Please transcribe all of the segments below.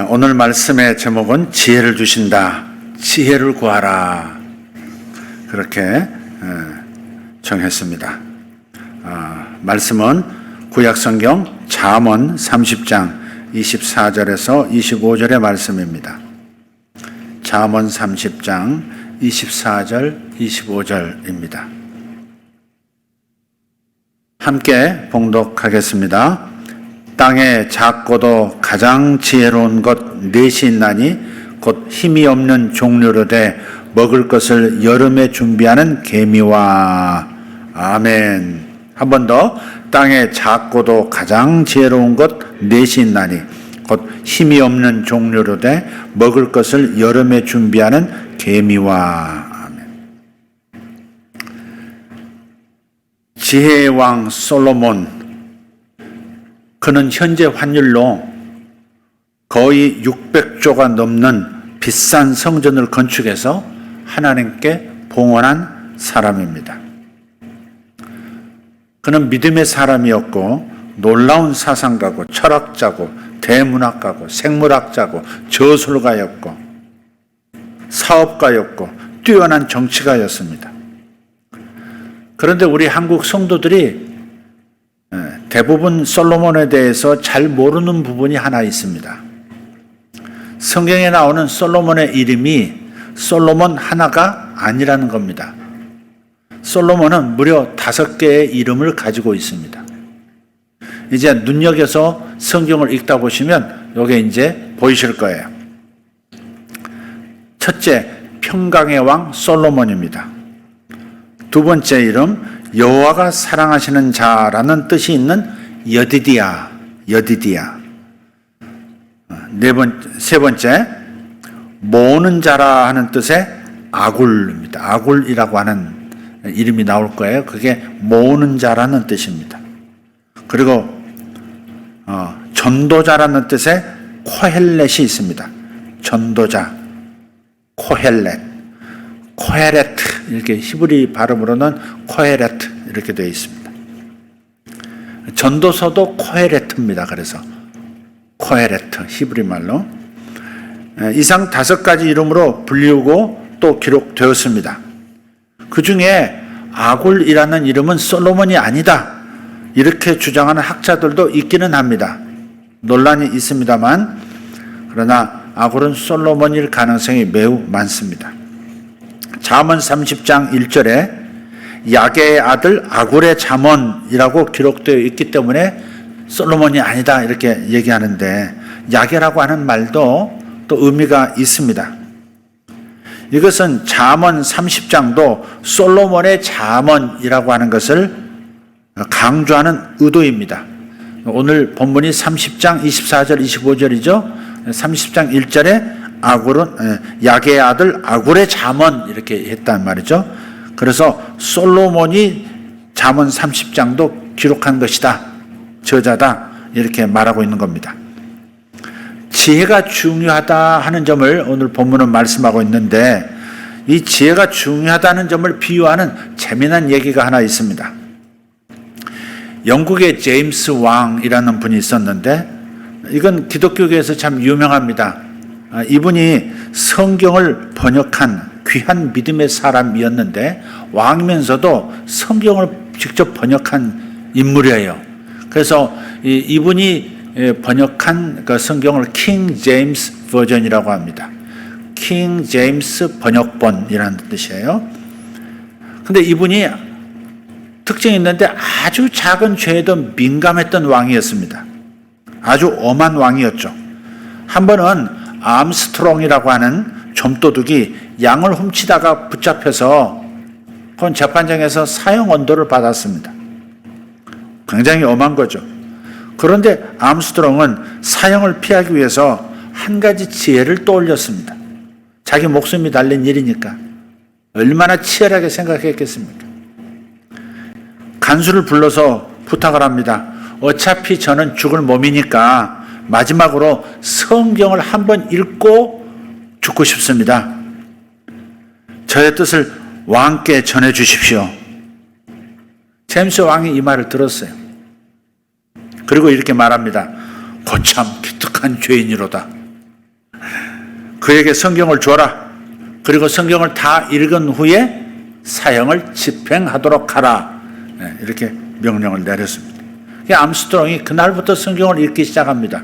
오늘 말씀의 제목은 지혜를 주신다. 지혜를 구하라. 그렇게 정했습니다. 말씀은 구약성경 잠언 30장 24절에서 25절의 말씀입니다. 잠언 30장 24절 25절입니다. 함께 봉독하겠습니다. 땅에 작고도 가장 지혜로운 것 넷이 있나니 곧 힘이 없는 종류로 돼 먹을 것을 여름에 준비하는 개미와. 아멘. 한 번 더. 땅에 작고도 가장 지혜로운 것 넷이 있나니 곧 힘이 없는 종류로 돼 먹을 것을 여름에 준비하는 개미와. 아멘. 지혜의 왕 솔로몬, 그는 현재 환율로 거의 600조가 넘는 비싼 성전을 건축해서 하나님께 봉헌한 사람입니다. 그는 믿음의 사람이었고 놀라운 사상가고 철학자고 대문학가고 생물학자고 저술가였고 사업가였고 뛰어난 정치가였습니다. 그런데 우리 한국 성도들이 대부분 솔로몬에 대해서 잘 모르는 부분이 하나 있습니다. 성경에 나오는 솔로몬의 이름이 솔로몬 하나가 아니라는 겁니다. 솔로몬은 무려 5개의 이름을 가지고 있습니다. 이제 눈여겨서 성경을 읽다 보시면 이게 이제 보이실 거예요. 첫째, 평강의 왕 솔로몬입니다. 두 번째 이름, 여호와가 사랑하시는 자라는 뜻이 있는 여디디야. 세 번째, 모으는 자라 하는 뜻의 아굴입니다. 아굴이라고 하는 이름이 나올 거예요. 그게 모으는 자라는 뜻입니다. 그리고 전도자라는 뜻의 코헬렛이 있습니다. 전도자, 코헤레트, 이렇게 히브리 발음으로는 코헤레트 이렇게 되어 있습니다. 전도서도 코헤레트입니다. 그래서 코헤레트, 히브리 말로. 이상 5가지 이름으로 불리우고 또 기록되었습니다. 그 중에 아굴이라는 이름은 솔로몬이 아니다, 이렇게 주장하는 학자들도 있기는 합니다. 논란이 있습니다만, 그러나 아굴은 솔로몬일 가능성이 매우 많습니다. 잠언 30장 1절에 야게의 아들 아굴의 잠언이라고 기록되어 있기 때문에 솔로몬이 아니다 이렇게 얘기하는데, 야게라고 하는 말도 또 의미가 있습니다. 이것은 잠언 30장도 솔로몬의 잠언이라고 하는 것을 강조하는 의도입니다. 오늘 본문이 30장 24절 25절이죠. 30장 1절에 야게의 아들 아굴의 잠언 이렇게 했단 말이죠. 그래서 솔로몬이 잠언 30장도 기록한 것이다, 저자다, 이렇게 말하고 있는 겁니다. 지혜가 중요하다 하는 점을 오늘 본문은 말씀하고 있는데, 이 지혜가 중요하다는 점을 비유하는 재미난 얘기가 하나 있습니다. 영국의 제임스 왕이라는 분이 있었는데, 이건 기독교계에서 참 유명합니다. 이분이 성경을 번역한 귀한 믿음의 사람이었는데 왕이면서도 성경을 직접 번역한 인물이에요. 그래서 이분이 번역한 그 성경을 킹 제임스 버전이라고 합니다. 킹 제임스 번역본이라는 뜻이에요. 근데 이분이 특징이 있는데 아주 작은 죄에도 민감했던 왕이었습니다. 아주 엄한 왕이었죠. 한 번은 암스트롱이라고 하는 좀도둑이 양을 훔치다가 붙잡혀서 그건 재판장에서 사형 언도를 받았습니다. 굉장히 엄한 거죠. 그런데 암스트롱은 사형을 피하기 위해서 한 가지 지혜를 떠올렸습니다. 자기 목숨이 달린 일이니까 얼마나 치열하게 생각했겠습니까? 간수를 불러서 부탁을 합니다. 어차피 저는 죽을 몸이니까 마지막으로 성경을 한번 읽고 죽고 싶습니다. 저의 뜻을 왕께 전해 주십시오. 제임스 왕이 이 말을 들었어요. 그리고 이렇게 말합니다. 거참 기특한 죄인이로다. 그에게 성경을 줘라. 그리고 성경을 다 읽은 후에 사형을 집행하도록 하라. 이렇게 명령을 내렸습니다. 암스트롱이 그날부터 성경을 읽기 시작합니다.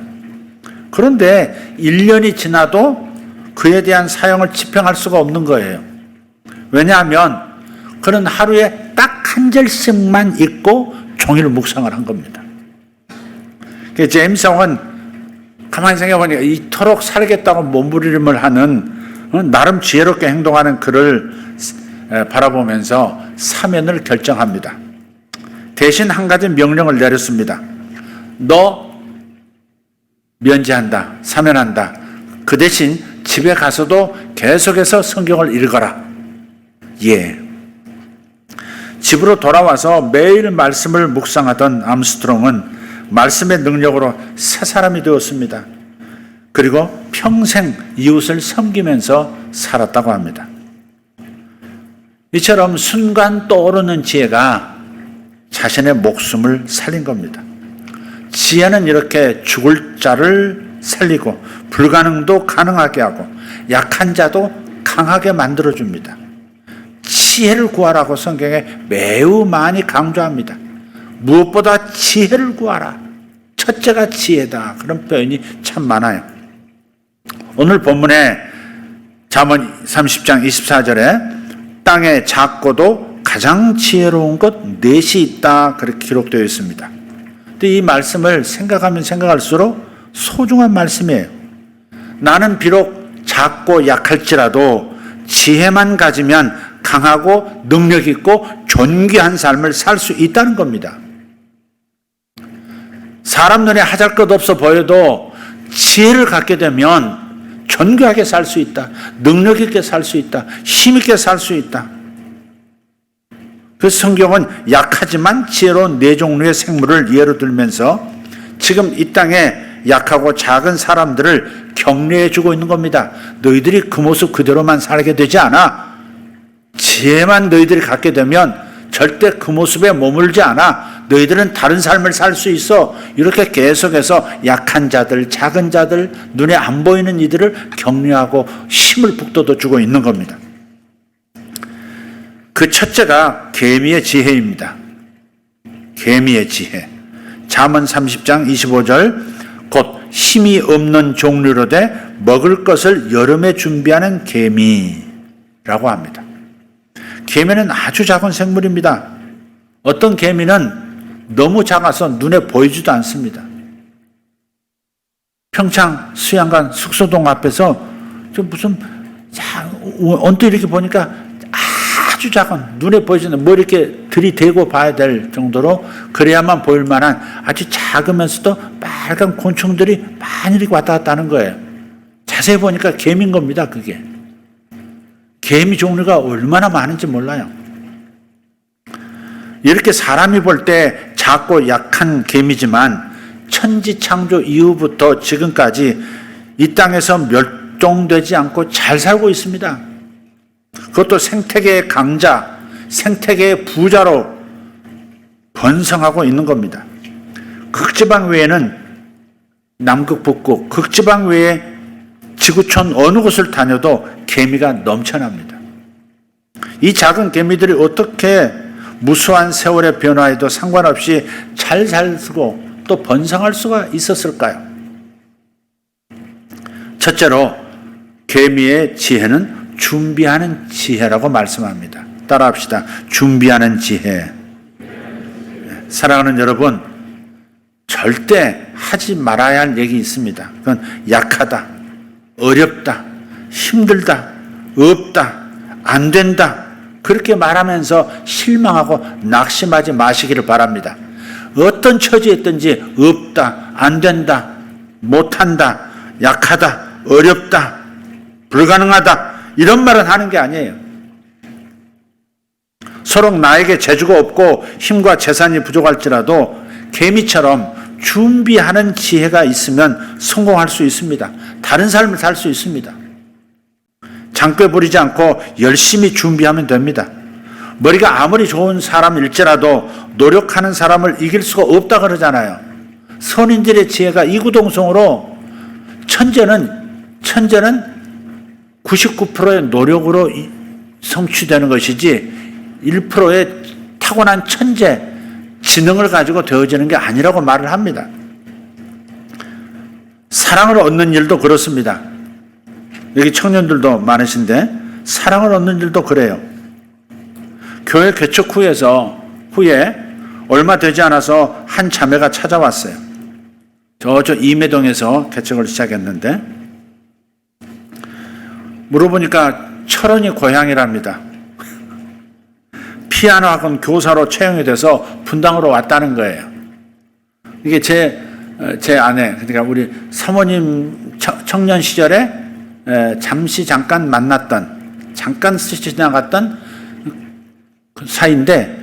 그런데 1년이 지나도 그에 대한 사형을 집행할 수가 없는 거예요. 왜냐하면 그는 하루에 딱 한 절씩만 읽고 종일 묵상을 한 겁니다. 제임스 왕은 가만히 생각해보니까 이토록 살겠다고 몸부림을 하는 나름 지혜롭게 행동하는 그를 바라보면서 사면을 결정합니다. 대신 한 가지 명령을 내렸습니다. 너 면제한다, 사면한다. 그 대신 집에 가서도 계속해서 성경을 읽어라. 예. 집으로 돌아와서 매일 말씀을 묵상하던 암스트롱은 말씀의 능력으로 새 사람이 되었습니다. 그리고 평생 이웃을 섬기면서 살았다고 합니다. 이처럼 순간 떠오르는 지혜가 자신의 목숨을 살린 겁니다. 지혜는 이렇게 죽을 자를 살리고 불가능도 가능하게 하고 약한 자도 강하게 만들어줍니다. 지혜를 구하라고 성경에 매우 많이 강조합니다. 무엇보다 지혜를 구하라. 첫째가 지혜다. 그런 표현이 참 많아요. 오늘 본문에 잠언 30장 24절에 땅에 작고도 가장 지혜로운 것 넷이 있다. 그렇게 기록되어 있습니다. 근데 이 말씀을 생각하면 생각할수록 소중한 말씀이에요. 나는 비록 작고 약할지라도 지혜만 가지면 강하고 능력 있고 존귀한 삶을 살 수 있다는 겁니다. 사람 눈에 하잘것없어 보여도 지혜를 갖게 되면 존귀하게 살 수 있다. 능력 있게 살 수 있다. 힘 있게 살 수 있다. 그래서 성경은 약하지만 지혜로운 네 종류의 생물을 예로 들면서 지금 이 땅에 약하고 작은 사람들을 격려해 주고 있는 겁니다. 너희들이 그 모습 그대로만 살게 되지 않아. 지혜만 너희들이 갖게 되면 절대 그 모습에 머물지 않아. 너희들은 다른 삶을 살 수 있어. 이렇게 계속해서 약한 자들, 작은 자들, 눈에 안 보이는 이들을 격려하고 힘을 북돋워 주고 있는 겁니다. 그 첫째가 계미의 지혜입니다. 계미의 지혜. 잠언 30장 25절 곧 힘이 없는 종류로 돼 먹을 것을 여름에 준비하는 개미라고 합니다. 개미는 아주 작은 생물입니다. 어떤 개미는 너무 작아서 눈에 보이지도 않습니다. 평창 수양관 숙소동 앞에서 무슨 언뜻 이렇게 보니까 아주 작은 눈에 보이지 않는 뭐 이렇게 들이대고 봐야 될 정도로 그래야만 보일 만한 아주 작으면서도 빨간 곤충들이 많이 이렇게 왔다 갔다 하는 거예요. 자세히 보니까 개미인 겁니다. 그게. 개미 종류가 얼마나 많은지 몰라요. 이렇게 사람이 볼 때 작고 약한 개미지만 천지 창조 이후부터 지금까지 이 땅에서 멸종되지 않고 잘 살고 있습니다. 그것도 생태계의 강자, 생태계의 부자로 번성하고 있는 겁니다. 극지방 외에는 남극, 북극, 극지방 외에 지구촌 어느 곳을 다녀도 개미가 넘쳐납니다. 이 작은 개미들이 어떻게 무수한 세월의 변화에도 상관없이 잘 살고 또 번성할 수가 있었을까요? 첫째로 개미의 지혜는 준비하는 지혜라고 말씀합니다. 따라합시다. 준비하는 지혜. 사랑하는 여러분, 절대 하지 말아야 할 얘기 있습니다. 그건 약하다, 어렵다, 힘들다, 없다, 안 된다, 그렇게 말하면서 실망하고 낙심하지 마시기를 바랍니다. 어떤 처지에 있든지 없다, 안 된다, 못한다, 약하다, 어렵다, 불가능하다 이런 말은 하는 게 아니에요. 서로 나에게 재주가 없고 힘과 재산이 부족할지라도 개미처럼 준비하는 지혜가 있으면 성공할 수 있습니다. 다른 삶을 살 수 있습니다. 장꾀 부리지 않고 열심히 준비하면 됩니다. 머리가 아무리 좋은 사람일지라도 노력하는 사람을 이길 수가 없다 그러잖아요. 선인들의 지혜가 이구동성으로 천재는 99%의 노력으로 성취되는 것이지 1%의 타고난 천재, 지능을 가지고 되어지는 게 아니라고 말을 합니다. 사랑을 얻는 일도 그렇습니다. 여기 청년들도 많으신데 사랑을 얻는 일도 그래요. 교회 개척 후에 얼마 되지 않아서 한 자매가 찾아왔어요. 저 임해동에서 개척을 시작했는데 물어보니까 철원이 고향이랍니다. 피아노 학원 교사로 채용이 돼서 분당으로 왔다는 거예요. 이게 제 아내, 그러니까 우리 사모님 청년 시절에 잠깐 만났던, 잠깐 지나갔던 그 사이인데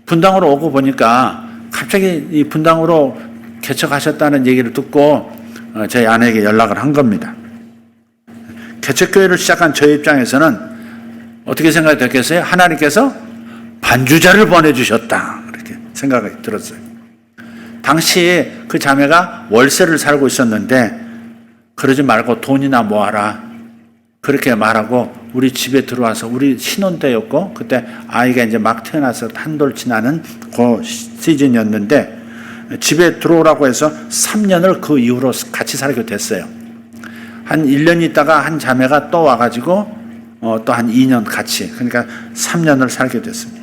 분당으로 오고 보니까 갑자기 이 분당으로 개척하셨다는 얘기를 듣고 저희 아내에게 연락을 한 겁니다. 개척교회를 시작한 저희 입장에서는 어떻게 생각이 됐겠어요? 하나님께서 반주자를 보내주셨다, 그렇게 생각이 들었어요. 당시에 그 자매가 월세를 살고 있었는데 그러지 말고 돈이나 모아라, 그렇게 말하고 우리 집에 들어와서, 우리 신혼 때였고 그때 아이가 이제 막 태어나서 한돌 지나는 그 시즌이었는데 집에 들어오라고 해서 3년을 그 이후로 같이 살게 됐어요. 한 1년 있다가 한 자매가 또 와가지고 또 한 2년 같이, 그러니까 3년을 살게 됐습니다.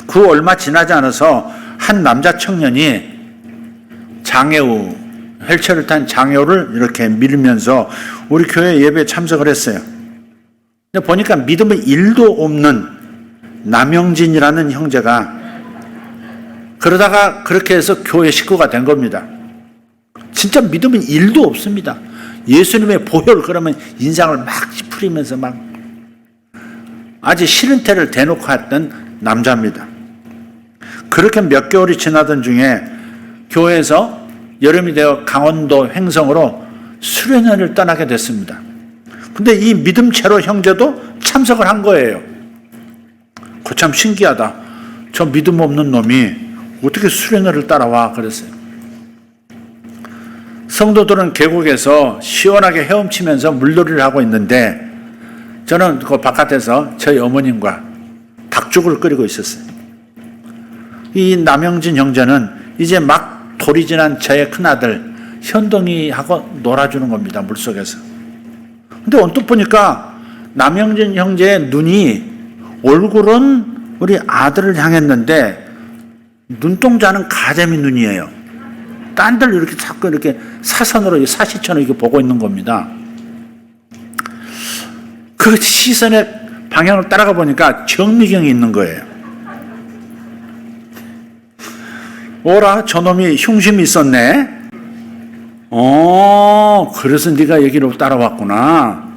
그 얼마 지나지 않아서 한 남자 청년이 장애우, 휠체어를 탄 장애우를 이렇게 밀면서 우리 교회 예배에 참석을 했어요. 근데 보니까 믿음의 1도 없는 남영진이라는 형제가 그러다가 그렇게 해서 교회 식구가 된 겁니다. 진짜 믿음은 1도 없습니다. 예수님의 보혈 그러면 인상을 막 찌푸리면서 막 아주 싫은 태를 대놓고 했던 남자입니다. 그렇게 몇 개월이 지나던 중에 교회에서 여름이 되어 강원도 횡성으로 수련회를 떠나게 됐습니다. 근데 이 믿음체로 형제도 참석을 한 거예요. 그거 참 신기하다. 저 믿음 없는 놈이 어떻게 수련회를 따라와, 그랬어요. 성도들은 계곡에서 시원하게 헤엄치면서 물놀이를 하고 있는데 저는 그 바깥에서 저희 어머님과 닭죽을 끓이고 있었어요. 이 남영진 형제는 이제 막 돌이 지난 저의 큰아들 현동이하고 놀아주는 겁니다, 물속에서. 근데 언뜻 보니까 남영진 형제의 눈이, 얼굴은 우리 아들을 향했는데 눈동자는 가재미 눈이에요. 딴 데를 이렇게 자꾸 이렇게 사선으로 사시처럼 이렇게 보고 있는 겁니다. 그 시선의 방향을 따라가 보니까 정미경이 있는 거예요. 오라, 저놈이 흉심이 있었네. 그래서 네가 얘기로 따라왔구나.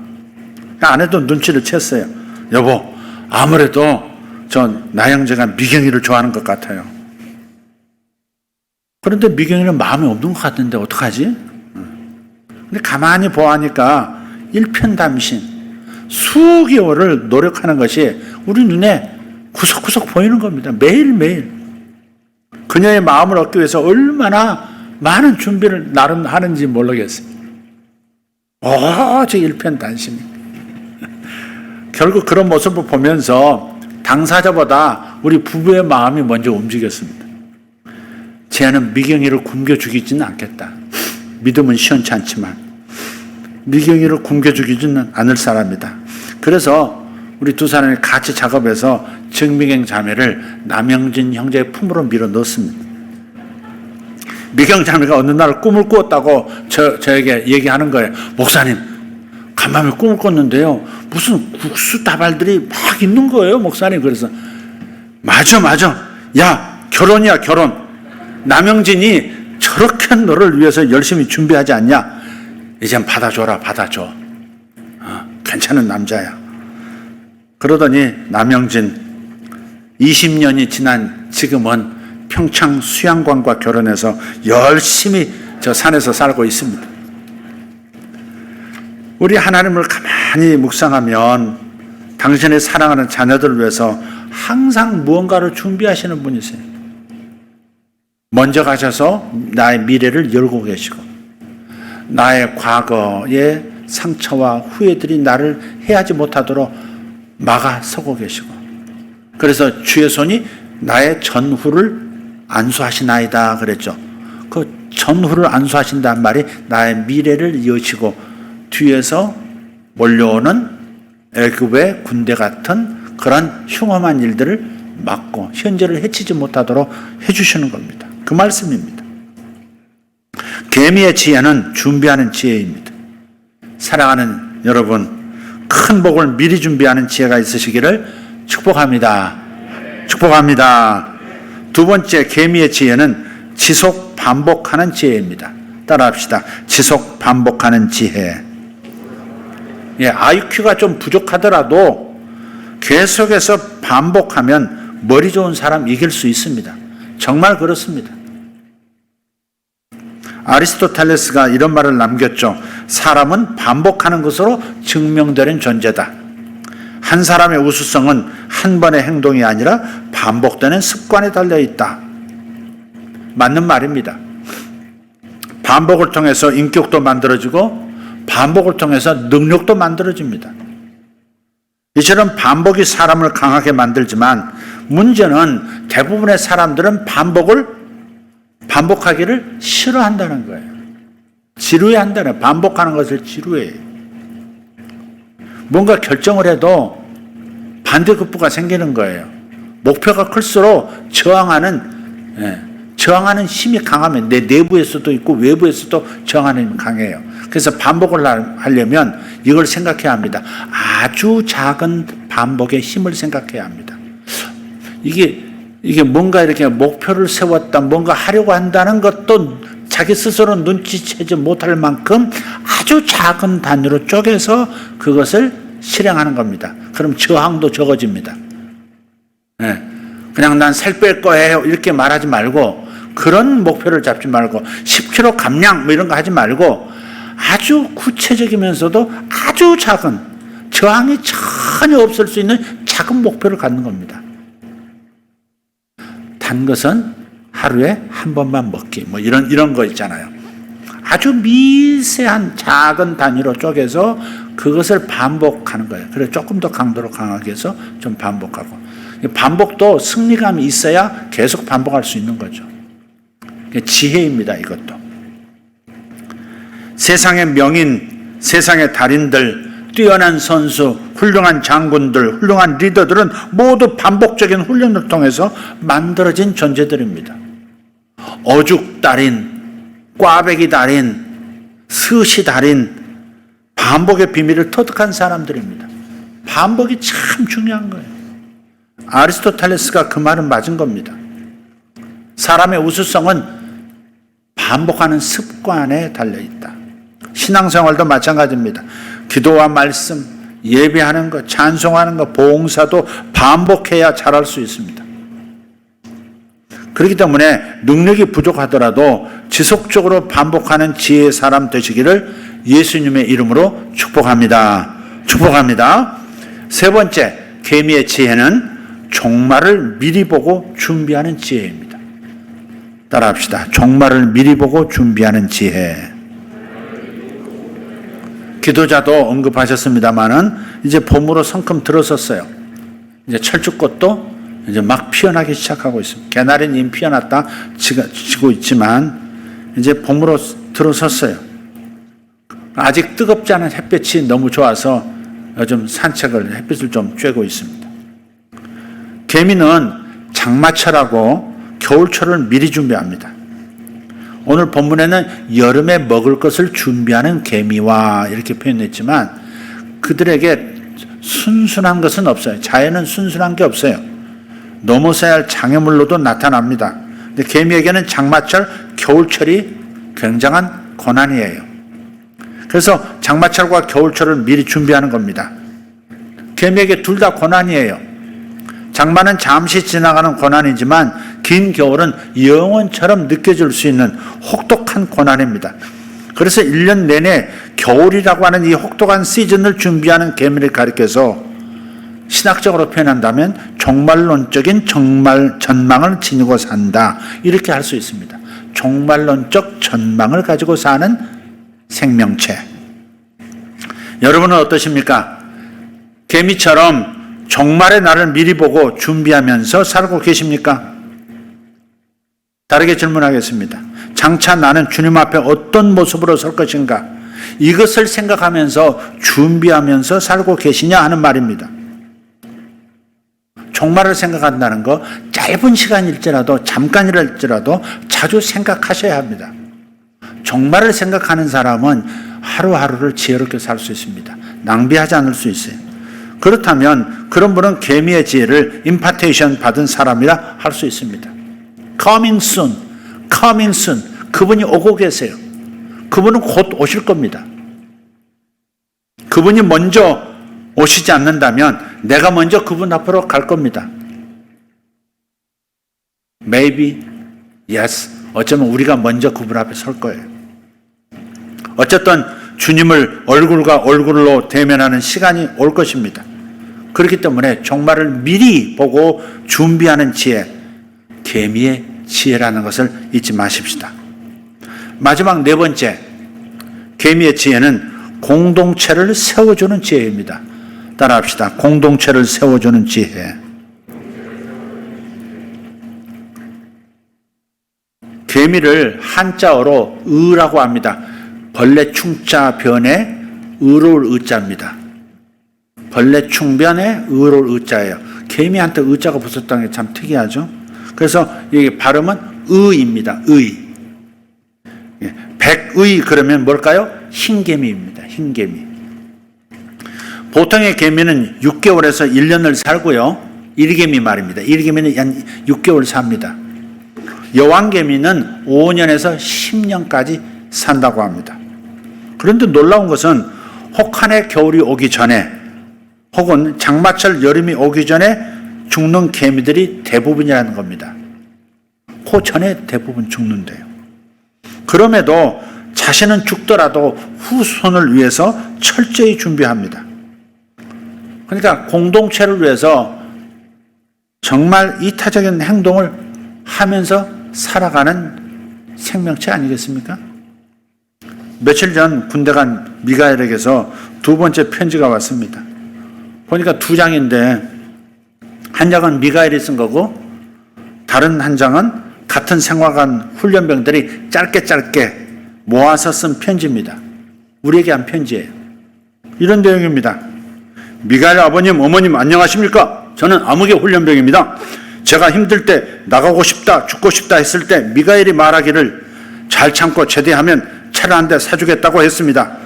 아내도 눈치를 챘어요. 여보, 아무래도 저 나영재가 미경이를 좋아하는 것 같아요. 그런데 미경이는 마음이 없는 것 같은데 어떡하지? 근데 가만히 보아하니까 일편담신, 수개월을 노력하는 것이 우리 눈에 구석구석 보이는 겁니다. 매일매일. 그녀의 마음을 얻기 위해서 얼마나 많은 준비를 나름 하는지 모르겠어요. 저 일편단심. 결국 그런 모습을 보면서 당사자보다 우리 부부의 마음이 먼저 움직였습니다. 쟤는 미경이를 굶겨 죽이지는 않겠다. 믿음은 시원치 않지만 미경이를 굶겨 죽이지는 않을 사람이다. 그래서 우리 두 사람이 같이 작업해서 정미경 자매를 남영진 형제의 품으로 밀어 넣었습니다. 미경 자매가 어느 날 꿈을 꾸었다고 저에게 얘기하는 거예요. 목사님, 간밤에 꿈을 꿨는데요, 무슨 국수 다발들이 막 있는 거예요, 목사님. 그래서 맞아. 야, 결혼이야, 결혼. 남영진이 저렇게 너를 위해서 열심히 준비하지 않냐? 이젠 받아줘라, 받아줘. 괜찮은 남자야. 그러더니 남영진 20년이 지난 지금은 평창 수양관과 결혼해서 열심히 저 산에서 살고 있습니다. 우리 하나님을 가만히 묵상하면 당신의 사랑하는 자녀들을 위해서 항상 무언가를 준비하시는 분이세요. 먼저 가셔서 나의 미래를 열고 계시고 나의 과거의 상처와 후회들이 나를 해하지 못하도록 막아서고 계시고, 그래서 주의 손이 나의 전후를 안수하시나이다 그랬죠. 그 전후를 안수하신다는 말이 나의 미래를 여시고 뒤에서 몰려오는 애굽의 군대 같은 그런 흉험한 일들을 막고 현재를 해치지 못하도록 해주시는 겁니다. 그 말씀입니다. 개미의 지혜는 준비하는 지혜입니다. 사랑하는 여러분, 큰 복을 미리 준비하는 지혜가 있으시기를 축복합니다. 축복합니다. 두 번째, 개미의 지혜는 지속 반복하는 지혜입니다. 따라합시다. 지속 반복하는 지혜. IQ가 좀 부족하더라도 계속해서 반복하면 머리 좋은 사람 이길 수 있습니다. 정말 그렇습니다. 아리스토텔레스가 이런 말을 남겼죠. 사람은 반복하는 것으로 증명되는 존재다. 한 사람의 우수성은 한 번의 행동이 아니라 반복되는 습관에 달려있다. 맞는 말입니다. 반복을 통해서 인격도 만들어지고 반복을 통해서 능력도 만들어집니다. 이처럼 반복이 사람을 강하게 만들지만 문제는 대부분의 사람들은 반복하기를 싫어한다는 거예요. 지루해한다는 거예요. 반복하는 것을 지루해요. 뭔가 결정을 해도 반대급부가 생기는 거예요. 목표가 클수록 저항하는 힘이 강하면 내 내부에서도 있고 외부에서도 저항하는 힘이 강해요. 그래서 반복을 하려면 이걸 생각해야 합니다. 아주 작은 반복의 힘을 생각해야 합니다. 이게 뭔가 이렇게 목표를 세웠다, 뭔가 하려고 한다는 것도 자기 스스로 눈치채지 못할 만큼 아주 작은 단위로 쪼개서 그것을 실행하는 겁니다. 그럼 저항도 적어집니다. 그냥 난 살 뺄 거예요 이렇게 말하지 말고, 그런 목표를 잡지 말고 10kg 감량 뭐 이런 거 하지 말고 아주 구체적이면서도 아주 작은, 저항이 전혀 없을 수 있는 작은 목표를 갖는 겁니다. 단 것은 하루에 한 번만 먹기 뭐 이런 거 있잖아요. 아주 미세한 작은 단위로 쪼개서 그것을 반복하는 거예요. 그래서 조금 더 강도로 강하게 해서 좀 반복하고, 반복도 승리감이 있어야 계속 반복할 수 있는 거죠. 지혜입니다. 이것도. 세상의 명인, 세상의 달인들, 뛰어난 선수, 훌륭한 장군들, 훌륭한 리더들은 모두 반복적인 훈련을 통해서 만들어진 존재들입니다. 어죽 달인, 꽈배기 달인, 스시 달인, 반복의 비밀을 터득한 사람들입니다. 반복이 참 중요한 거예요. 아리스토텔레스가 그 말은 맞은 겁니다. 사람의 우수성은 반복하는 습관에 달려있다. 신앙생활도 마찬가지입니다. 기도와 말씀, 예배하는 것, 찬송하는 것, 봉사도 반복해야 잘할 수 있습니다. 그렇기 때문에 능력이 부족하더라도 지속적으로 반복하는 지혜의 사람 되시기를 예수님의 이름으로 축복합니다. 축복합니다. 세 번째, 개미의 지혜는 종말을 미리 보고 준비하는 지혜입니다. 따라합시다. 종말을 미리 보고 준비하는 지혜. 기도자도 언급하셨습니다만은 이제 봄으로 성큼 들어섰어요. 이제 철쭉꽃도 이제 막 피어나기 시작하고 있습니다. 개나리는 이미 피어났다 지고 있지만 이제 봄으로 들어섰어요. 아직 뜨겁지 않은 햇볕이 너무 좋아서 요즘 산책을 햇빛을 좀 쬐고 있습니다. 개미는 장마철하고 겨울철을 미리 준비합니다. 오늘 본문에는 여름에 먹을 것을 준비하는 개미와 이렇게 표현했지만 그들에게 순순한 것은 없어요. 자연은 순순한 게 없어요. 넘어서야 할 장애물로도 나타납니다. 근데 개미에게는 장마철, 겨울철이 굉장한 고난이에요. 그래서 장마철과 겨울철을 미리 준비하는 겁니다. 개미에게 둘 다 고난이에요. 장마는 잠시 지나가는 고난이지만 긴 겨울은 영원처럼 느껴질 수 있는 혹독한 고난입니다. 그래서 1년 내내 겨울이라고 하는 이 혹독한 시즌을 준비하는 개미를 가리켜서 신학적으로 표현한다면 종말론적인 전망을 지니고 산다, 이렇게 할 수 있습니다. 종말론적 전망을 가지고 사는 생명체. 여러분은 어떠십니까? 개미처럼 종말의 날을 미리 보고 준비하면서 살고 계십니까? 다르게 질문하겠습니다. 장차 나는 주님 앞에 어떤 모습으로 설 것인가? 이것을 생각하면서 준비하면서 살고 계시냐 하는 말입니다. 종말을 생각한다는 거 짧은 시간일지라도 잠깐이랄지라도 자주 생각하셔야 합니다. 종말을 생각하는 사람은 하루하루를 지혜롭게 살 수 있습니다. 낭비하지 않을 수 있어요. 그렇다면 그런 분은 개미의 지혜를 임파테이션 받은 사람이라 할 수 있습니다. Coming soon, coming soon. 그분이 오고 계세요. 그분은 곧 오실 겁니다. 그분이 먼저 오시지 않는다면 내가 먼저 그분 앞으로 갈 겁니다. Maybe, yes. 어쩌면 우리가 먼저 그분 앞에 설 거예요. 어쨌든 주님을 얼굴과 얼굴로 대면하는 시간이 올 것입니다. 그렇기 때문에 종말을 미리 보고 준비하는 지혜, 개미의 지혜라는 것을 잊지 마십시다. 마지막 네 번째, 개미의 지혜는 공동체를 세워주는 지혜입니다. 따라합시다. 공동체를 세워주는 지혜. 개미를 한자어로 의라고 합니다. 벌레 충자 변에 의로울 의자입니다. 벌레 충변에 의로울 의자예요. 개미한테 의자가 붙었다는 게 참 특이하죠. 그래서 이게 발음은 의입니다. 의. 백의 그러면 뭘까요? 흰개미입니다. 흰개미. 보통의 개미는 6개월에서 1년을 살고요. 일개미 말입니다. 일개미는 한 6개월 삽니다. 여왕개미는 5년에서 10년까지 산다고 합니다. 그런데 놀라운 것은 혹한의 겨울이 오기 전에 혹은 장마철 여름이 오기 전에 죽는 개미들이 대부분이라는 겁니다. 그 전에 대부분 죽는데요. 그럼에도 자신은 죽더라도 후손을 위해서 철저히 준비합니다. 그러니까 공동체를 위해서 정말 이타적인 행동을 하면서 살아가는 생명체 아니겠습니까? 며칠 전 군대 간 미가엘에게서 두 번째 편지가 왔습니다. 보니까 두 장인데 한 장은 미가엘이 쓴 거고 다른 한 장은 같은 생활관 훈련병들이 짧게 모아서 쓴 편지입니다. 우리에게 한 편지예요. 이런 내용입니다. 미가엘 아버님, 어머님 안녕하십니까? 저는 아무개 훈련병입니다. 제가 힘들 때 나가고 싶다, 죽고 싶다 했을 때 미가엘이 말하기를 잘 참고 제대하면 차를 한 대 사주겠다고 했습니다.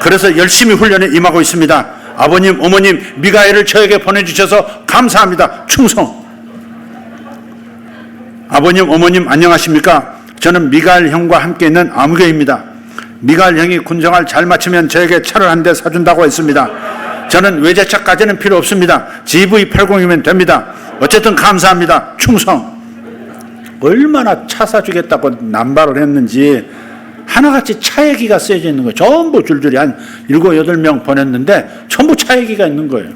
그래서 열심히 훈련에 임하고 있습니다. 아버님, 어머님, 미가엘을 저에게 보내주셔서 감사합니다. 충성. 아버님, 어머님 안녕하십니까? 저는 미가엘 형과 함께 있는 아무개입니다. 미가엘 형이 군생활 잘 마치면 저에게 차를 한 대 사준다고 했습니다. 저는 외제차까지는 필요 없습니다. GV80이면 됩니다. 어쨌든 감사합니다. 충성. 얼마나 차 사주겠다고 남발을 했는지 하나같이 차 얘기가 쓰여져 있는 거예요. 전부 줄줄이 한 7, 8명 보냈는데 전부 차 얘기가 있는 거예요.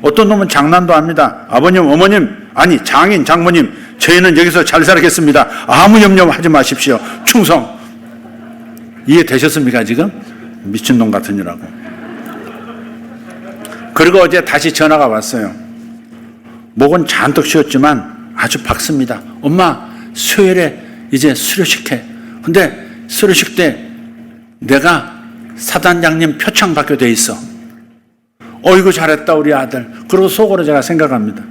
어떤 놈은 장난도 합니다. 아버님, 어머님, 아니 장인, 장모님, 저희는 여기서 잘 살겠습니다. 아무 염려하지 마십시오. 충성. 이해되셨습니까 지금? 미친놈 같으니라고. 그리고 어제 다시 전화가 왔어요. 목은 잔뜩 쉬었지만 아주 밝습니다. 엄마, 수요일에 이제 수료식 해. 근데 수료식 때 내가 사단장님 표창 받게 돼 있어. 어이구 잘했다 우리 아들. 그리고 속으로 제가 생각합니다.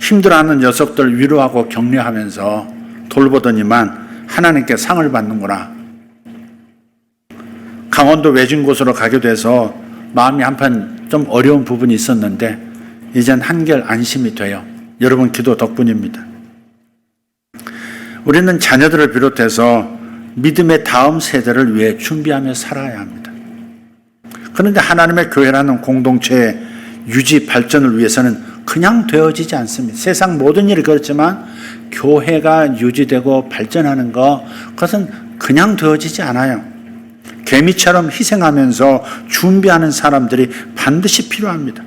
힘들어하는 녀석들 위로하고 격려하면서 돌보더니만 하나님께 상을 받는구나. 강원도 외진 곳으로 가게 돼서 마음이 한편 좀 어려운 부분이 있었는데 이젠 한결 안심이 돼요. 여러분 기도 덕분입니다. 우리는 자녀들을 비롯해서 믿음의 다음 세대를 위해 준비하며 살아야 합니다. 그런데 하나님의 교회라는 공동체의 유지 발전을 위해서는 그냥 되어지지 않습니다. 세상 모든 일이 그렇지만 교회가 유지되고 발전하는 것, 그것은 그냥 되어지지 않아요. 개미처럼 희생하면서 준비하는 사람들이 반드시 필요합니다.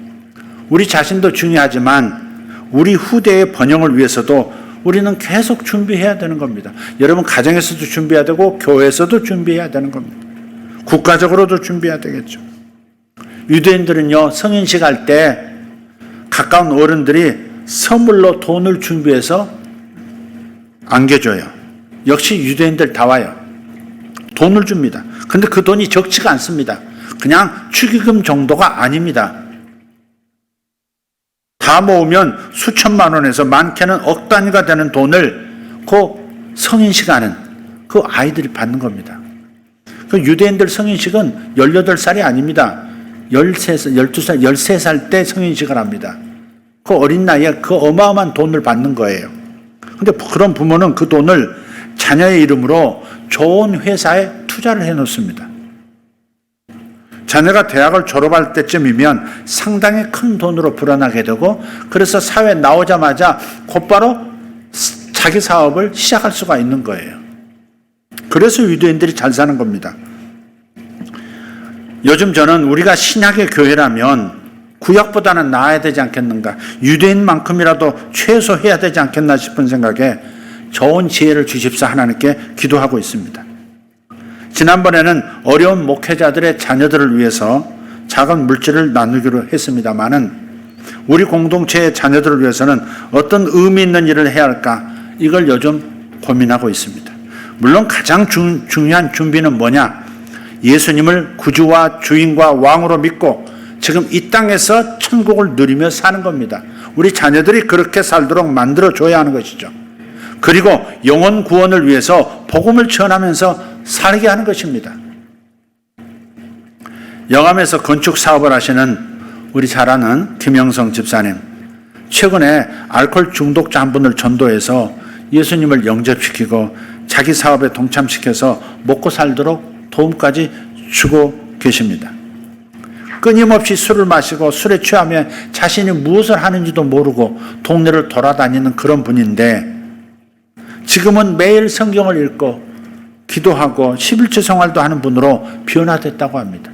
우리 자신도 중요하지만 우리 후대의 번영을 위해서도 우리는 계속 준비해야 되는 겁니다. 여러분 가정에서도 준비해야 되고 교회에서도 준비해야 되는 겁니다. 국가적으로도 준비해야 되겠죠. 유대인들은요, 성인식 할 때 가까운 어른들이 선물로 돈을 준비해서 안겨줘요. 역시 유대인들 다 와요. 돈을 줍니다. 근데 그 돈이 적지가 않습니다. 그냥 축의금 정도가 아닙니다. 다 모으면 수천만 원에서 많게는 억 단위가 되는 돈을 그 성인식 하는 그 아이들이 받는 겁니다. 그 유대인들 성인식은 18살이 아닙니다. 13살, 12살, 13살 때 성인식을 합니다. 그 어린 나이에 그 어마어마한 돈을 받는 거예요. 근데 그런 부모는 그 돈을 자녀의 이름으로 좋은 회사에 투자를 해 놓습니다. 자녀가 대학을 졸업할 때쯤이면 상당히 큰 돈으로 불어나게 되고, 그래서 사회에 나오자마자 곧바로 자기 사업을 시작할 수가 있는 거예요. 그래서 유대인들이 잘 사는 겁니다. 요즘 저는 우리가 신약의 교회라면 구약보다는 나아야 되지 않겠는가, 유대인만큼이라도 최소해야 되지 않겠나 싶은 생각에 좋은 지혜를 주십사 하나님께 기도하고 있습니다. 지난번에는 어려운 목회자들의 자녀들을 위해서 작은 물질을 나누기로 했습니다마는 우리 공동체의 자녀들을 위해서는 어떤 의미 있는 일을 해야 할까, 이걸 요즘 고민하고 있습니다. 물론 가장 중요한 준비는 뭐냐, 예수님을 구주와 주인과 왕으로 믿고 지금 이 땅에서 천국을 누리며 사는 겁니다. 우리 자녀들이 그렇게 살도록 만들어줘야 하는 것이죠. 그리고 영혼 구원을 위해서 복음을 전하면서 살게 하는 것입니다. 영암에서 건축 사업을 하시는 우리 잘 아는 김영성 집사님, 최근에 알코올 중독자 한 분을 전도해서 예수님을 영접시키고 자기 사업에 동참시켜서 먹고 살도록 도움까지 주고 계십니다. 끊임없이 술을 마시고 술에 취하며 자신이 무엇을 하는지도 모르고 동네를 돌아다니는 그런 분인데, 지금은 매일 성경을 읽고 기도하고 11조 생활도 하는 분으로 변화됐다고 합니다.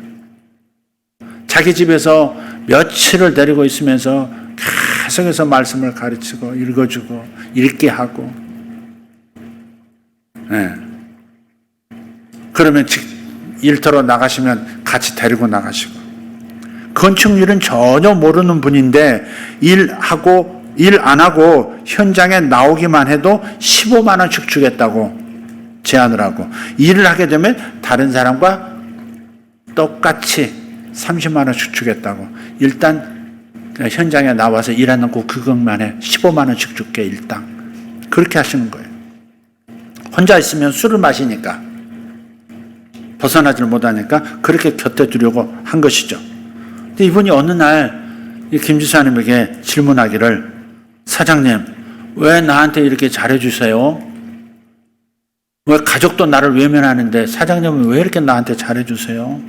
자기 집에서 며칠을 데리고 있으면서 계속해서 말씀을 가르치고 읽어주고 읽게 하고, 그러면 일터로 나가시면 같이 데리고 나가시고, 건축 일은 전혀 모르는 분인데 일 안 하고 현장에 나오기만 해도 15만 원씩 주겠다고 제안을 하고, 일을 하게 되면 다른 사람과 똑같이 30만 원씩 주겠다고, 일단 현장에 나와서 일하는 거 그것만 해 15만 원씩 줄게 일당, 그렇게 하시는 거예요. 혼자 있으면 술을 마시니까 벗어나질 못하니까 그렇게 곁에 두려고 한 것이죠. 근데 이분이 어느 날 김 지사님에게 질문하기를, 사장님, 왜 나한테 이렇게 잘해주세요? 왜 가족도 나를 외면하는데 사장님은 왜 이렇게 나한테 잘해주세요?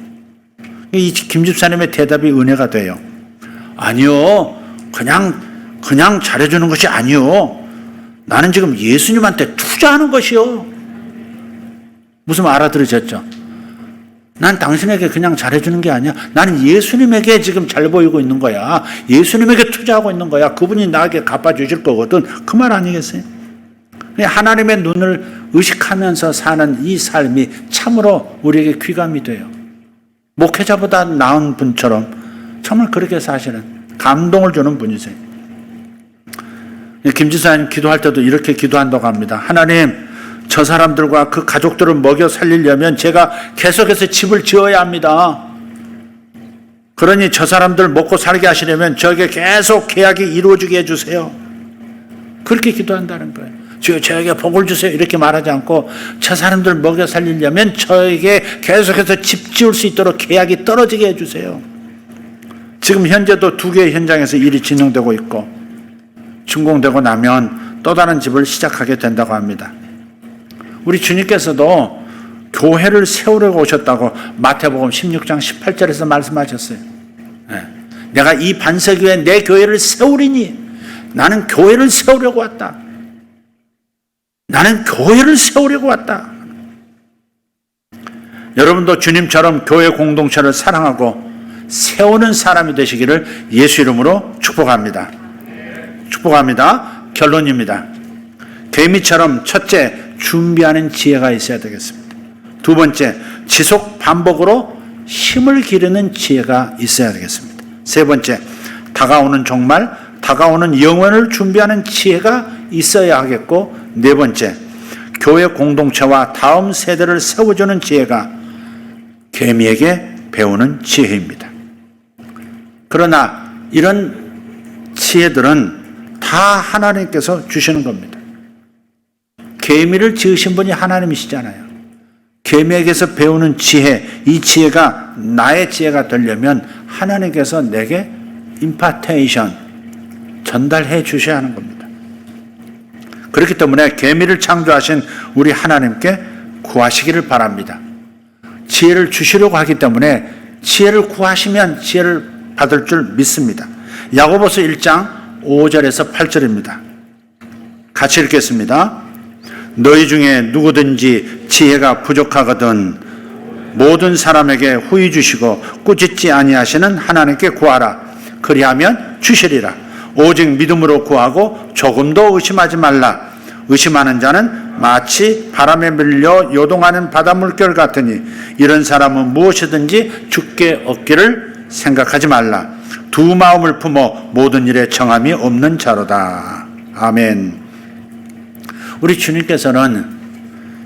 이 김 집사님의 대답이 은혜가 돼요. 아니요, 그냥 잘해주는 것이 아니요, 나는 지금 예수님한테 투자하는 것이요. 무슨 말 알아들으셨죠? 난 당신에게 그냥 잘해주는 게 아니야. 나는 예수님에게 지금 잘 보이고 있는 거야. 예수님에게 투자하고 있는 거야. 그분이 나에게 갚아주실 거거든. 그 말 아니겠어요? 하나님의 눈을 의식하면서 사는 이 삶이 참으로 우리에게 귀감이 돼요. 목회자보다 나은 분처럼 정말 그렇게 사시는, 감동을 주는 분이세요. 김 지사님 기도할 때도 이렇게 기도한다고 합니다. 하나님, 저 사람들과 그 가족들을 먹여 살리려면 제가 계속해서 집을 지어야 합니다. 그러니 저 사람들 먹고 살게 하시려면 저에게 계속 계약이 이루어지게 해주세요. 그렇게 기도한다는 거예요. 주여 저에게 복을 주세요 이렇게 말하지 않고, 저 사람들 먹여 살리려면 저에게 계속해서 집 지을 수 있도록 계약이 떨어지게 해주세요. 지금 현재도 2개의 현장에서 일이 진행되고 있고, 준공되고 나면 또 다른 집을 시작하게 된다고 합니다. 우리 주님께서도 교회를 세우려고 오셨다고 마태복음 16장 18절에서 말씀하셨어요. 내가 이 반석 위에 내 교회를 세우리니, 나는 교회를 세우려고 왔다. 나는 교회를 세우려고 왔다. 여러분도 주님처럼 교회 공동체를 사랑하고 세우는 사람이 되시기를 예수 이름으로 축복합니다. 축복합니다. 결론입니다. 개미처럼 첫째, 준비하는 지혜가 있어야 되겠습니다. 두 번째, 지속 반복으로 힘을 기르는 지혜가 있어야 되겠습니다. 세 번째, 다가오는 종말, 다가오는 영원을 준비하는 지혜가 있어야 하겠고, 네 번째, 교회 공동체와 다음 세대를 세워주는 지혜가 개미에게 배우는 지혜입니다. 그러나 이런 지혜들은 다 하나님께서 주시는 겁니다. 개미를 지으신 분이 하나님이시잖아요. 개미에게서 배우는 지혜, 이 지혜가 나의 지혜가 되려면 하나님께서 내게 임파테이션, 전달해 주셔야 하는 겁니다. 그렇기 때문에 개미를 창조하신 우리 하나님께 구하시기를 바랍니다. 지혜를 주시려고 하기 때문에 지혜를 구하시면 지혜를 받을 줄 믿습니다. 야고보서 1장 5절에서 8절입니다. 같이 읽겠습니다. 너희 중에 누구든지 지혜가 부족하거든 모든 사람에게 후히 주시고 꾸짖지 아니하시는 하나님께 구하라. 그리하면 주시리라. 오직 믿음으로 구하고 조금도 의심하지 말라. 의심하는 자는 마치 바람에 밀려 요동하는 바다 물결 같으니 이런 사람은 무엇이든지 주께 얻기를 생각하지 말라. 두 마음을 품어 모든 일에 정함이 없는 자로다. 아멘. 우리 주님께서는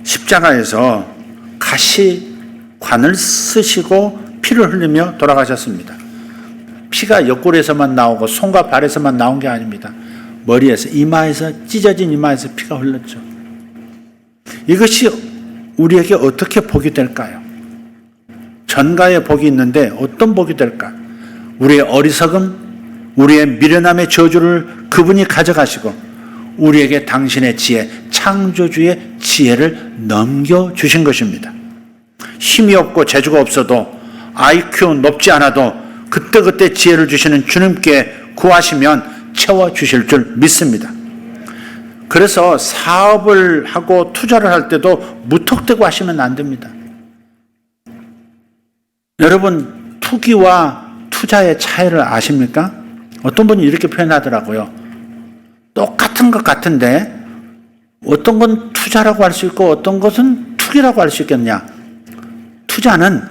십자가에서 가시관을 쓰시고 피를 흘리며 돌아가셨습니다. 피가 옆구리에서만 나오고 손과 발에서만 나온 게 아닙니다. 머리에서, 이마에서, 찢어진 이마에서 피가 흘렀죠. 이것이 우리에게 어떻게 복이 될까요? 전가의 복이 있는데 어떤 복이 될까? 우리의 어리석음, 우리의 미련함의 저주를 그분이 가져가시고 우리에게 당신의 지혜, 창조주의 지혜를 넘겨주신 것입니다. 힘이 없고 재주가 없어도 IQ 높지 않아도 그때그때 지혜를 주시는 주님께 구하시면 채워주실 줄 믿습니다. 그래서 사업을 하고 투자를 할 때도 무턱대고 하시면 안 됩니다. 여러분, 투기와 투자의 차이를 아십니까? 어떤 분이 이렇게 표현하더라고요. 똑같은 것 같은데 어떤 건 투자라고 할 수 있고 어떤 것은 투기라고 할 수 있겠냐. 투자는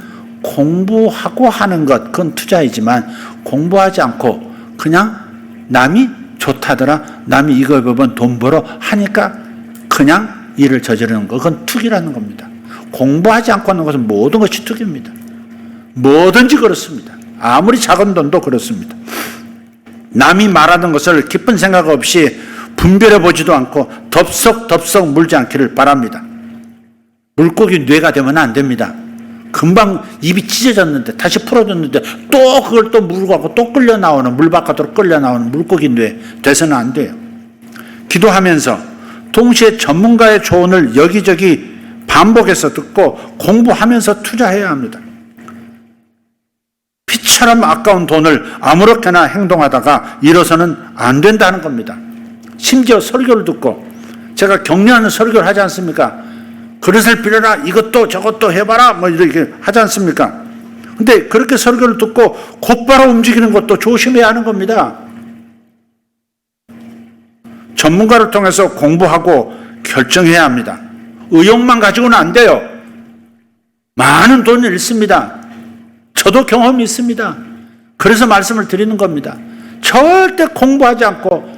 공부하고 하는 것, 그건 투자이지만 공부하지 않고 그냥 남이 좋다더라, 남이 이거 보면 돈 벌어 하니까 그냥 일을 저지르는 것, 그건 투기라는 겁니다. 공부하지 않고 하는 것은 모든 것이 투기입니다. 뭐든지 그렇습니다. 아무리 작은 돈도 그렇습니다. 남이 말하는 것을 기쁜 생각 없이 분별해 보지도 않고 덥석덥석 물지 않기를 바랍니다. 물고기 뇌가 되면 안 됩니다. 금방 입이 찢어졌는데 다시 풀어졌는데 또 그걸 또 물고 하고 또 끌려 나오는, 물 바깥으로 끌려 나오는 물고기 뇌 돼서는 안 돼요. 기도하면서 동시에 전문가의 조언을 여기저기 반복해서 듣고 공부하면서 투자해야 합니다. 피처럼 아까운 돈을 아무렇게나 행동하다가 잃어서는 안 된다는 겁니다. 심지어 설교를 듣고, 제가 격려하는 설교를 하지 않습니까? 그릇을 빌어라, 이것도 저것도 해봐라, 뭐 이렇게 하지 않습니까? 근데 그렇게 설교를 듣고 곧바로 움직이는 것도 조심해야 하는 겁니다. 전문가를 통해서 공부하고 결정해야 합니다. 의욕만 가지고는 안 돼요. 많은 돈을 잃습니다. 저도 경험이 있습니다. 그래서 말씀을 드리는 겁니다. 절대 공부하지 않고,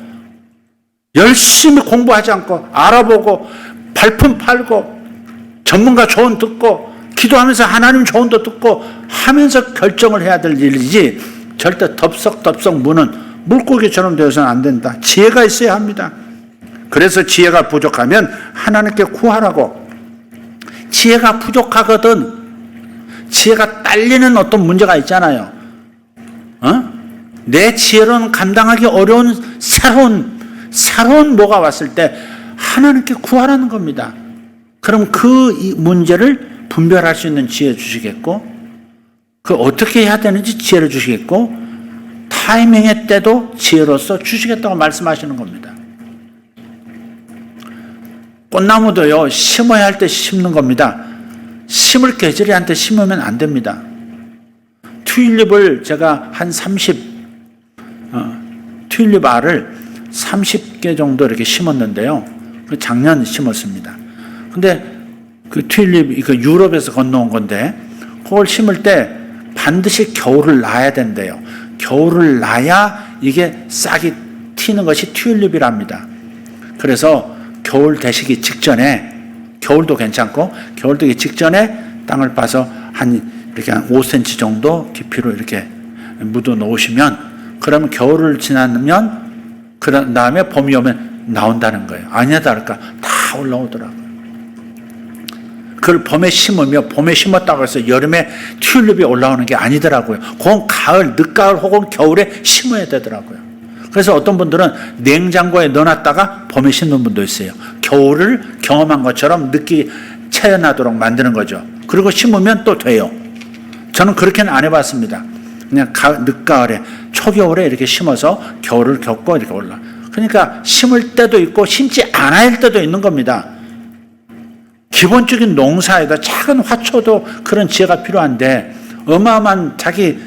열심히 공부하지 않고, 알아보고, 발품 팔고, 전문가 조언 듣고, 기도하면서 하나님 조언도 듣고 하면서 결정을 해야 될 일이지, 절대 덥석덥석 무는 물고기처럼 되어서는 안 된다. 지혜가 있어야 합니다. 그래서 지혜가 부족하면 하나님께 구하라고. 지혜가 부족하거든, 지혜가 딸리는 어떤 문제가 있잖아요. 내 지혜로는 감당하기 어려운 새로운 뭐가 왔을 때 하나님께 구하라는 겁니다. 그럼 그 문제를 분별할 수 있는 지혜 주시겠고, 그 어떻게 해야 되는지 지혜를 주시겠고, 타이밍의 때도 지혜로서 주시겠다고 말씀하시는 겁니다. 꽃나무도요, 심어야 할 때 심는 겁니다. 심을 계절이 한테 심으면 안 됩니다. 튤립을 제가 한 튤립 알을 30개 정도 이렇게 심었는데요. 작년 심었습니다. 근데 그 튤립, 그 유럽에서 건너온 건데, 그걸 심을 때 반드시 겨울을 나야 된대요. 겨울을 나야 이게 싹이 튀는 것이 튤립이랍니다. 그래서 겨울 되시기 직전에, 겨울도 괜찮고, 겨울 되기 직전에 땅을 파서 이렇게 한 5cm 정도 깊이로 이렇게 묻어 놓으시면, 그러면 겨울을 지나면, 그런 다음에 봄이 오면 나온다는 거예요. 아니야 다를까 다 올라오더라고요. 그걸 봄에 심으며, 봄에 심었다고 해서 여름에 튤립이 올라오는 게 아니더라고요. 그건 가을, 늦가을 혹은 겨울에 심어야 되더라고요. 그래서 어떤 분들은 냉장고에 넣어놨다가 봄에 심는 분도 있어요. 겨울을 경험한 것처럼 느끼 체험하도록 만드는 거죠. 그리고 심으면 또 돼요. 저는 그렇게는 안 해봤습니다. 그냥 늦가을에, 초겨울에 이렇게 심어서 겨울을 겪고 이렇게 올라. 그러니까 심을 때도 있고 심지 않아야 할 때도 있는 겁니다. 기본적인 농사에다 작은 화초도 그런 지혜가 필요한데, 어마어마한 자기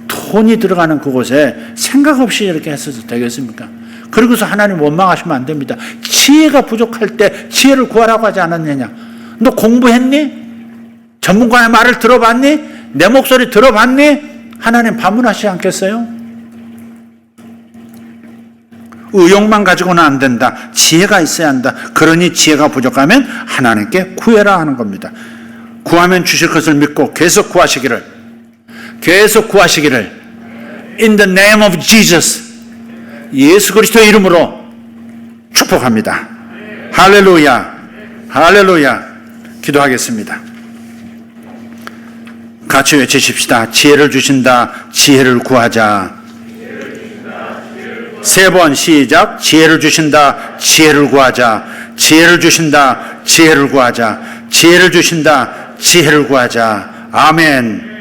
돈이 들어가는 그곳에 생각 없이 이렇게 했어도 되겠습니까? 그러고서 하나님 원망하시면 안 됩니다. 지혜가 부족할 때 지혜를 구하라고 하지 않았느냐? 너 공부했니? 전문가의 말을 들어봤니? 내 목소리 들어봤니? 하나님 반문하시지 않겠어요? 의욕만 가지고는 안 된다. 지혜가 있어야 한다. 그러니 지혜가 부족하면 하나님께 구해라 하는 겁니다. 구하면 주실 것을 믿고 계속 구하시기를 In the name of Jesus, 예수 그리스도의 이름으로 축복합니다. 할렐루야, 할렐루야. 기도하겠습니다. 같이 외치십시다. 지혜를 주신다. 지혜를 구하자. 3번 시작. 지혜를 주신다. 지혜를 구하자. 지혜를 주신다. 지혜를 구하자. 지혜를 주신다. 지혜를 구하자. 아멘.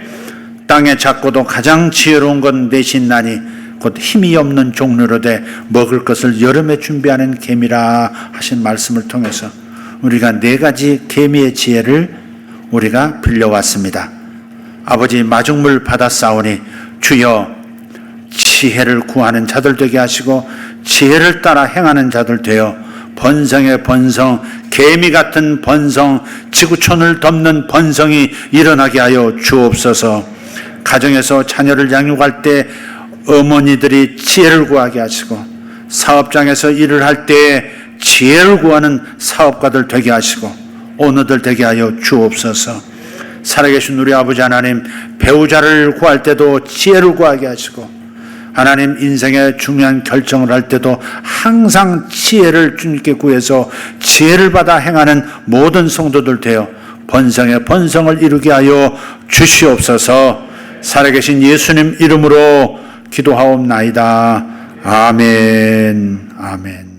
땅에 작고도 가장 지혜로운 건 내신나니 곧 힘이 없는 종류로 돼 먹을 것을 여름에 준비하는 개미라 하신 말씀을 통해서 우리가 4가지 개미의 지혜를 우리가 빌려왔습니다. 아버지, 마중물 받았사오니 주여 지혜를 구하는 자들 되게 하시고 지혜를 따라 행하는 자들 되어 번성의 번성, 개미 같은 번성, 지구촌을 덮는 번성이 일어나게 하여 주옵소서. 가정에서 자녀를 양육할 때 어머니들이 지혜를 구하게 하시고, 사업장에서 일을 할 때 지혜를 구하는 사업가들 되게 하시고 오너들 되게 하여 주옵소서. 살아계신 우리 아버지 하나님, 배우자를 구할 때도 지혜를 구하게 하시고, 하나님 인생의 중요한 결정을 할 때도 항상 지혜를 주님께 구해서 지혜를 받아 행하는 모든 성도들 되어 번성의 번성을 이루게 하여 주시옵소서. 살아계신 예수님 이름으로 기도하옵나이다. 아멘. 아멘.